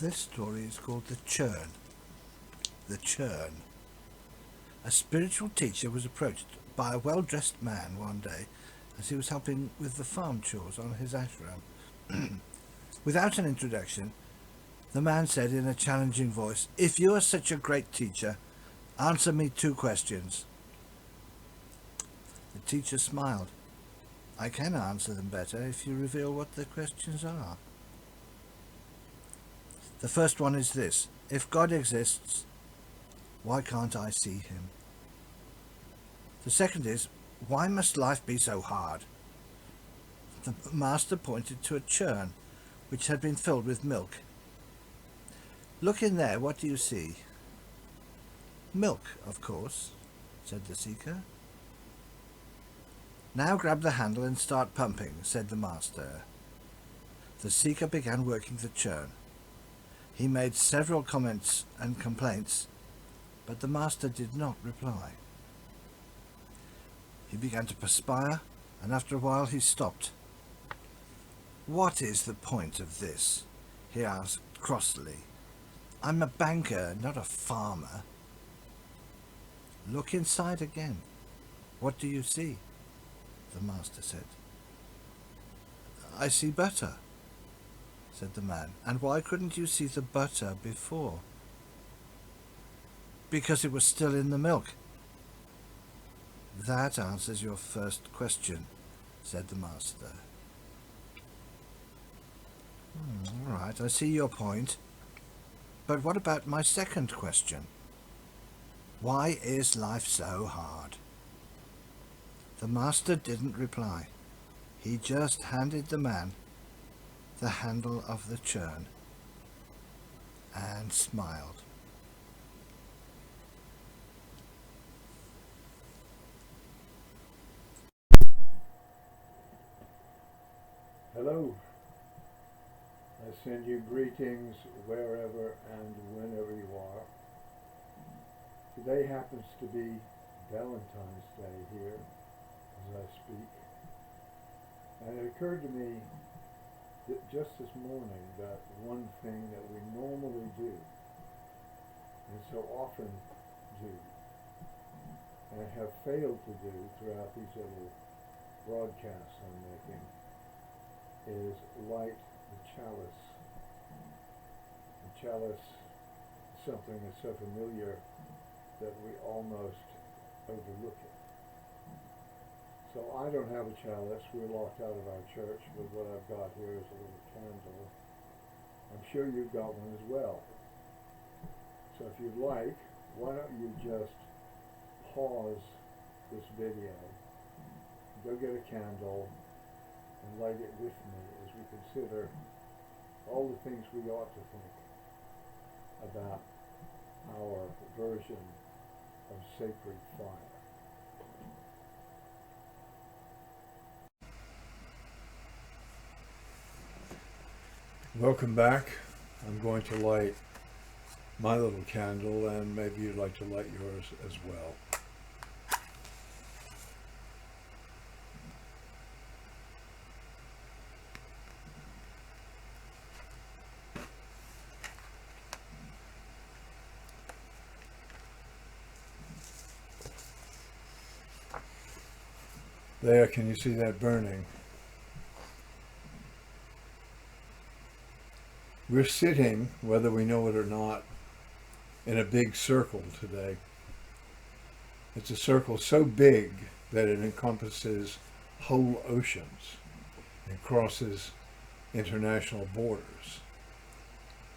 This story is called The Churn. The Churn. A spiritual teacher was approached by a well-dressed man one day as he was helping with the farm chores on his ashram. Without an introduction, the man said in a challenging voice, "If you are such a great teacher, answer me 2 questions." The teacher smiled. "I can answer them better if you reveal what the questions are. The first one is this: if God exists, why can't I see him? The second is, why must life be so hard?" The master pointed to a churn which had been filled with milk. "Look in there, what do you see?" "Milk, of course," said the seeker. "Now grab the handle and start pumping," said the master. The seeker began working the churn. He made several comments and complaints, but the master did not reply. He began to perspire, and after a while he stopped. "What is the point of this?" he asked crossly. "I'm a banker, not a farmer." "Look inside again. What do you see?" the master said. "I see butter," said the man. "And why couldn't you see the butter before?" "Because it was still in the milk." "That answers your first question," said the master. "All right, I see your point. But what about my second question? Why is life so hard?" The master didn't reply. He just handed the man the handle of the churn and smiled. Hello. I send you greetings wherever and whenever you are. Today happens to be Valentine's Day here as I speak. And it occurred to me that just this morning that one thing that we normally do, and so often do, and have failed to do throughout these little broadcasts I'm making, is light the chalice. The chalice is something that's so familiar that we almost overlook it. So I don't have a chalice. We're locked out of our church, but what I've got here is a little candle. I'm sure you've got one as well. So if you'd like, why don't you just pause this video, go get a candle, and light it with me as we consider all the things we ought to think about our version of sacred fire. Welcome back. I'm going to light my little candle, and maybe you'd like to light yours as well. There, can you see that burning? We're sitting, whether we know it or not, in a big circle today. It's a circle so big that it encompasses whole oceans and crosses international borders.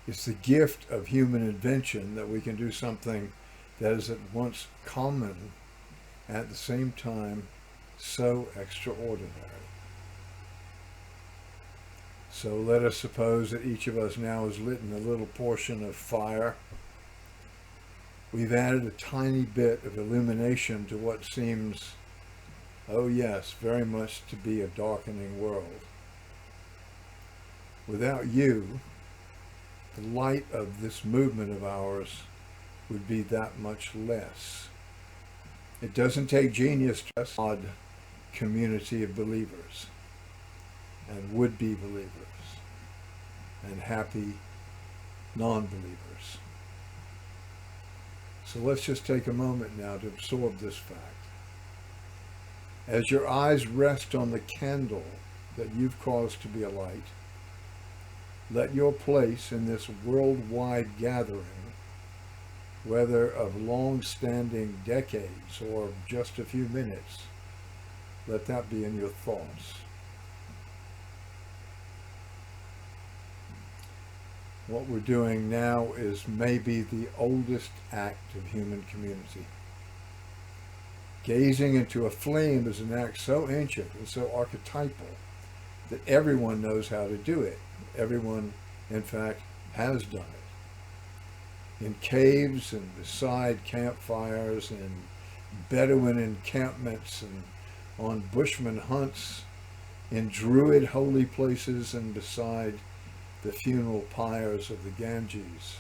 It's the gift of human invention that we can do something that is at once common and at the same time so extraordinary. So let us suppose that each of us now has lit a little portion of fire. We've added a tiny bit of illumination to what seems, oh yes, very much to be a darkening world. Without you, the light of this movement of ours would be that much less. It doesn't take genius to us, odd community of believers and would-be believers and happy non-believers. So let's just take a moment now to absorb this fact. As your eyes rest on the candle that you've caused to be a light, let your place in this worldwide gathering, whether of long-standing decades or just a few minutes, let that be in your thoughts. What we're doing now is maybe the oldest act of human community. Gazing into a flame is an act so ancient and so archetypal that everyone knows how to do it. Everyone, in fact, has done it. In caves and beside campfires, in Bedouin encampments and on Bushman hunts, in Druid holy places and beside the funeral pyres of the Ganges,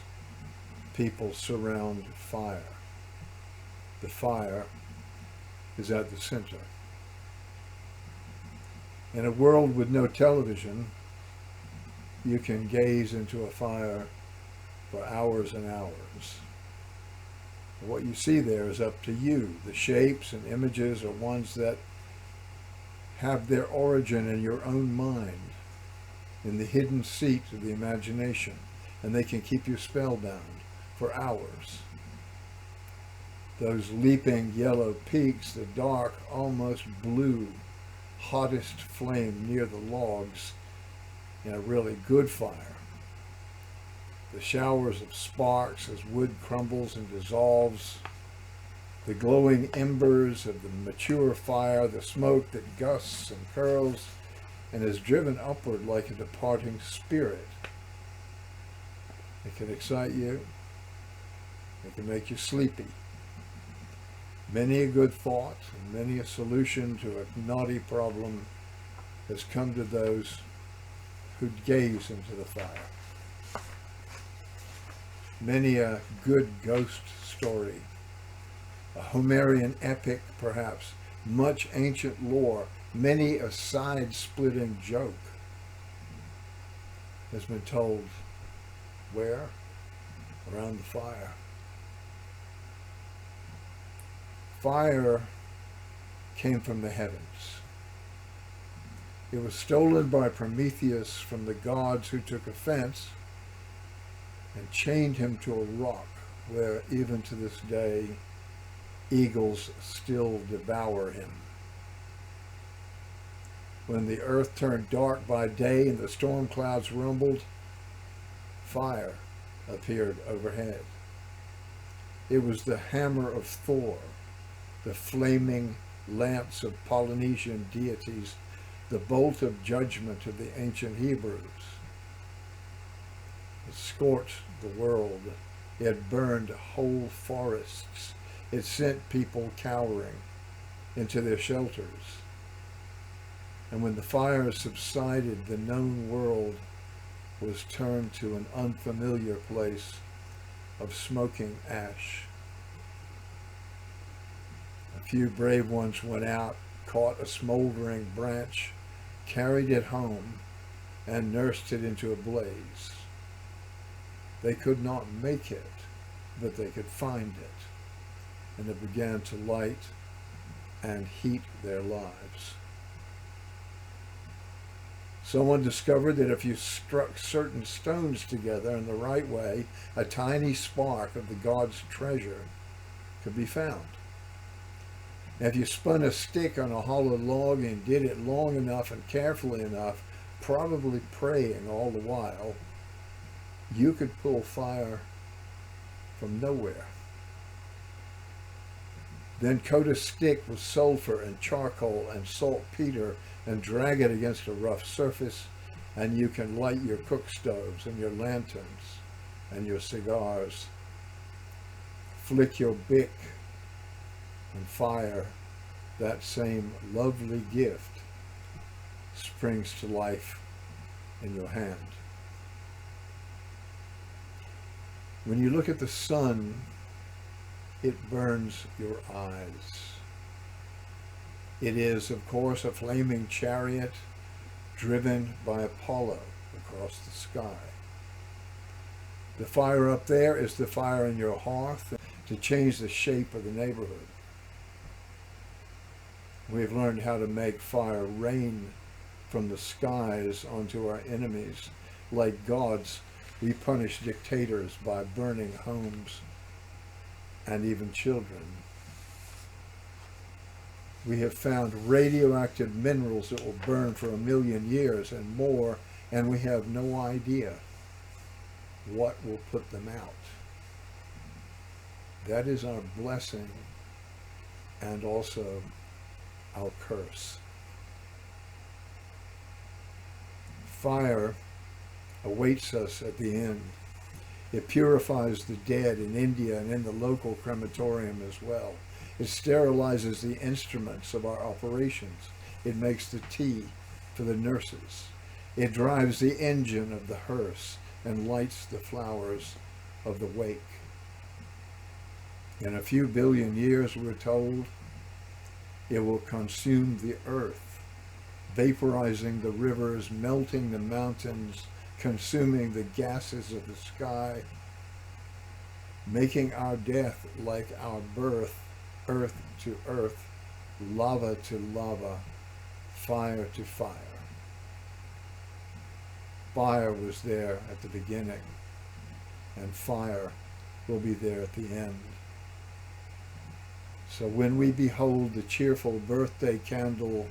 people surround fire. The fire is at the center. In a world with no television, you can gaze into a fire for hours and hours. What you see there is up to you. The shapes and images are ones that have their origin in your own mind, in the hidden seats of the imagination, and they can keep you spellbound for hours. Those leaping yellow peaks, the dark, almost blue, hottest flame near the logs in a really good fire. The showers of sparks as wood crumbles and dissolves, the glowing embers of the mature fire, the smoke that gusts and curls and is driven upward like a departing spirit. It can excite you. It can make you sleepy. Many a good thought and many a solution to a knotty problem has come to those who gaze into the fire. Many a good ghost story, a Homerian epic perhaps, much ancient lore, many a side-splitting joke has been told where? Around the fire. Fire came from the heavens. It was stolen by Prometheus from the gods who took offense and chained him to a rock where even to this day eagles still devour him. When the earth turned dark by day and the storm clouds rumbled, fire appeared overhead. It was the hammer of Thor, the flaming lance of Polynesian deities, the bolt of judgment of the ancient Hebrews. It scorched the world. It burned whole forests. It sent people cowering into their shelters. And when the fire subsided, the known world was turned to an unfamiliar place of smoking ash. A few brave ones went out, caught a smoldering branch, carried it home, and nursed it into a blaze. They could not make it, but they could find it, and it began to light and heat their lives. Someone discovered that if you struck certain stones together in the right way, a tiny spark of the god's treasure could be found. If you spun a stick on a hollow log and did it long enough and carefully enough, probably praying all the while, you could pull fire from nowhere. Then coat a stick with sulfur and charcoal and saltpeter and drag it against a rough surface, and you can light your cook stoves and your lanterns and your cigars. Flick your Bic and fire, that same lovely gift springs to life in your hand. When you look at the sun, it burns your eyes. It is, of course, a flaming chariot driven by Apollo across the sky. The fire up there is the fire in your hearth to change the shape of the neighborhood. We've learned how to make fire rain from the skies onto our enemies. Like gods, we punish dictators by burning homes and even children. We have found radioactive minerals that will burn for 1,000,000 years and more, and we have no idea what will put them out. That is our blessing and also our curse. Fire awaits us at the end. It purifies the dead in India and in the local crematorium as well. It sterilizes the instruments of our operations. It makes the tea for the nurses. It drives the engine of the hearse and lights the flowers of the wake. In a few billion years, we're told, it will consume the earth, vaporizing the rivers, melting the mountains, consuming the gases of the sky, making our death like our birth, earth to earth, lava to lava, fire to fire. Fire was there at the beginning, and fire will be there at the end. So when we behold the cheerful birthday candle,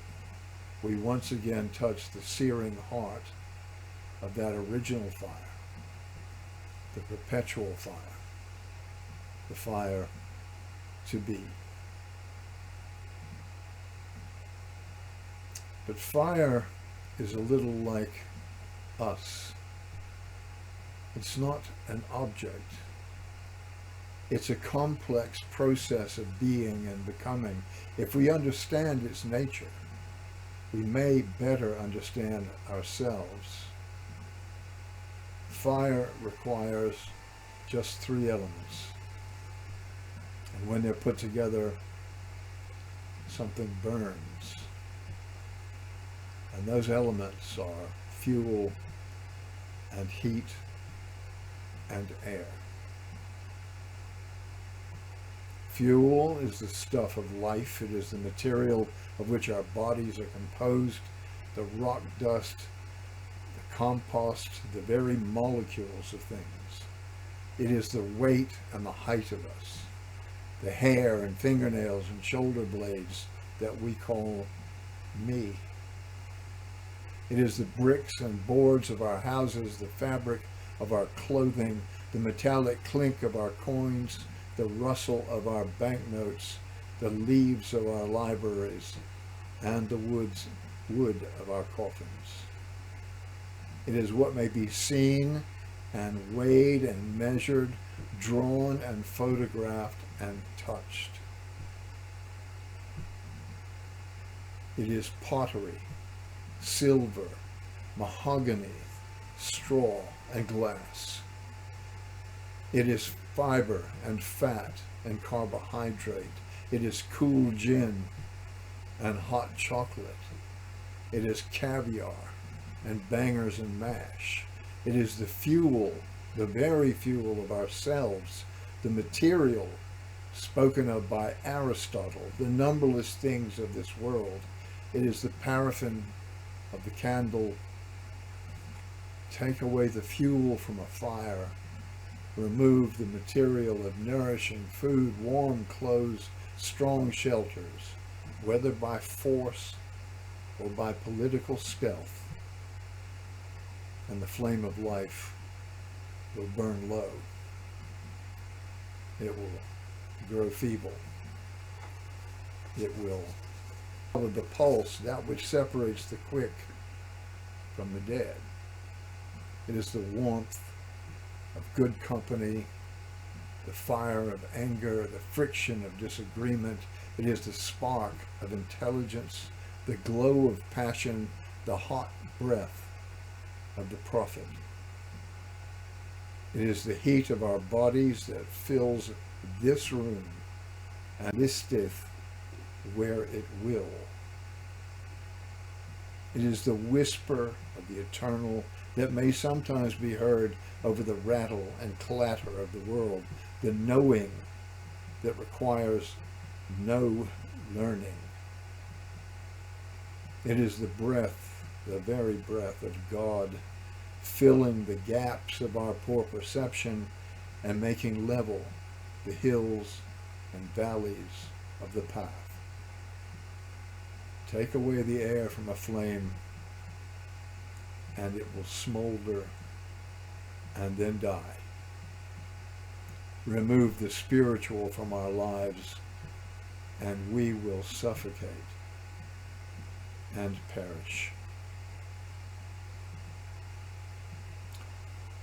we once again touch the searing heart of that original fire, the perpetual fire, the fire to be. But fire is a little like us. It's not an object. It's a complex process of being and becoming. If we understand its nature, we may better understand ourselves. Fire requires just 3 elements. And when they're put together, something burns. And those elements are fuel and heat and air. Fuel is the stuff of life. It is the material of which our bodies are composed, the rock dust, the compost, the very molecules of things. It is the weight and the height of us, the hair and fingernails and shoulder blades that we call me. It is the bricks and boards of our houses, the fabric of our clothing, the metallic clink of our coins, the rustle of our banknotes, the leaves of our libraries, and the wood of our coffins. It is what may be seen and weighed and measured, drawn and photographed and touched. It is pottery, silver, mahogany, straw, and glass. It is fiber and fat and carbohydrate. It is cool gin and hot chocolate. It is caviar and bangers and mash. It is the fuel, the very fuel of ourselves, the material spoken of by Aristotle, the numberless things of this world. It is the paraffin of the candle. Take away the fuel from a fire, remove the material of nourishing food, warm clothes, strong shelters, whether by force or by political stealth, and the flame of life will burn low. It will grow feeble. It will follow the pulse, that which separates the quick from the dead. It is the warmth of good company, the fire of anger, the friction of disagreement. It is the spark of intelligence, the glow of passion, the hot breath of the prophet. It is the heat of our bodies that fills this room and this stiff where it will. It is the whisper of the eternal, that may sometimes be heard over the rattle and clatter of the world, the knowing that requires no learning. It is the breath, the very breath of God, filling the gaps of our poor perception and making level the hills and valleys of the path. Take away the air from a flame, and it will smolder and then die. Remove the spiritual from our lives, and we will suffocate and perish.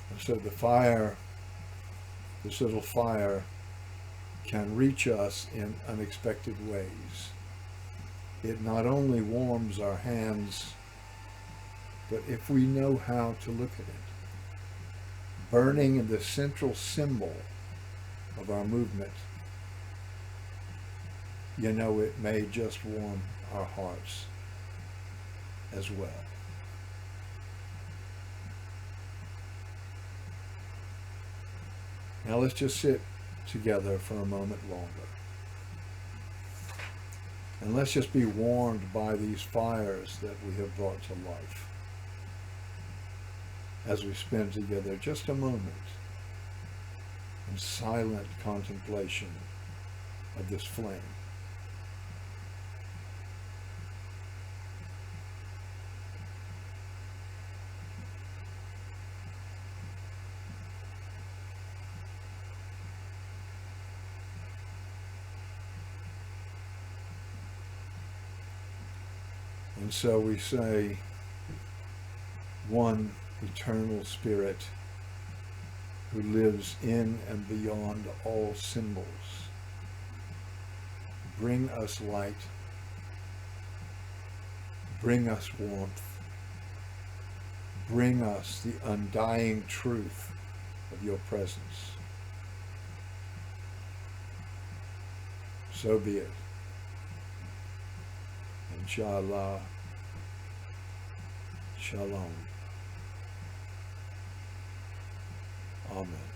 And so the fire, this little fire, can reach us in unexpected ways. It not only warms our hands, but if we know how to look at it, burning in the central symbol of our movement, you know, it may just warm our hearts as well. Now let's just sit together for a moment longer. And let's just be warmed by these fires that we have brought to life as we spend together just a moment in silent contemplation of this flame. And so we say, one eternal Spirit who lives in and beyond all symbols, bring us light, bring us warmth, bring us the undying truth of your presence. So be it. Inshallah. Shalom. Amen.